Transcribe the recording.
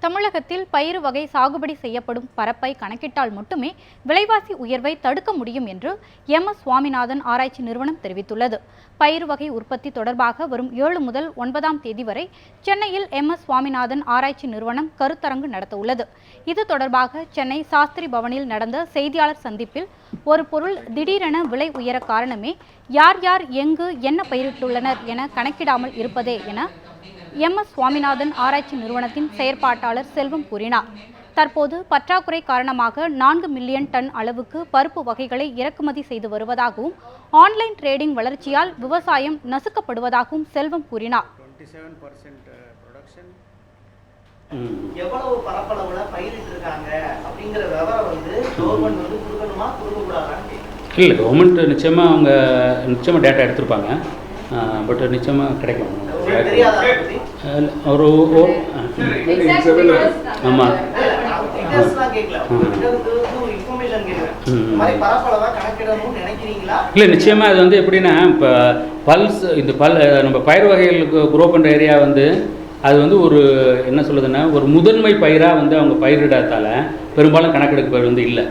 தமிழகத்தில் பயிறு வகை சாகுபடி செய்யப்படும் பரப்பை கணக்கிட்டால் மட்டுமே விலைவாசி உயர்வை தடுக்க முடியும் என்று MS சுவாமிநாதன் ஆராய்ச்சி நிறுவனம் தெரிவித்துள்ளது. பயிறு வகை உற்பத்தி தொடர்பாக வரும் 7 முதல் 9ஆம் தேதி வரை சென்னையில் MS சுவாமிநாதன் ஆராய்ச்சி நிறுவனம் கருத்தரங்கு நடத்தவுள்ளது. இது தொடர்பாக சென்னை சாஸ்திரி பவனில் நடந்த செய்தியாளர் சந்திப்பில் ஒரு பொருள் திடீரென விலை உயர காரணமே யார் யார் எங்கு என்ன பயிரிட்டுள்ளனர் என கணக்கிடாமல் இருப்பதே என MS சுவாமிநாதன் ஆராய்ச்சி நிறுவனத்தின் செயற்பாட்டாளர் செல்வம் கூறினார். தற்போது பற்றாக்குறை காரணமாக 4 மில்லியன் டன் அளவுக்கு பருப்பு வகைகளை இறக்குமதி செய்து வருவதாகவும் ஆன்லைன் ட்ரேடிங் வளர்ச்சியால் விவசாயம் நசுக்கப்படுவதாகவும் செல்வம் கூறினார். எவ்வளவு பரப்பளவுல பயிரிட்டு இருக்காங்க அப்படிங்கிற விவரம் கவர்மெண்ட் கொடுக்கணுமா கொடுக்கக்கூடாதான்னு இல்லை, கவர்மெண்ட் நிச்சயமாக அவங்க டேட்டா எடுத்திருப்பாங்க. பட் நிச்சயமாக கிடைக்கும். ஒரு ஆமாம் இல்லை, நிச்சயமாக அது எப்படின்னா இப்போ பல்ஸ் இந்த நம்ம பயிர் வகைகளுக்கு குரோ பண்ணுற ஏரியா அது ஒரு என்ன சொல்லுதுன்னா ஒரு முதன்மை பயிராக அவங்க பயிரிடாதால பெரும்பாலும் கணக்கெடுப்பு இல்லை.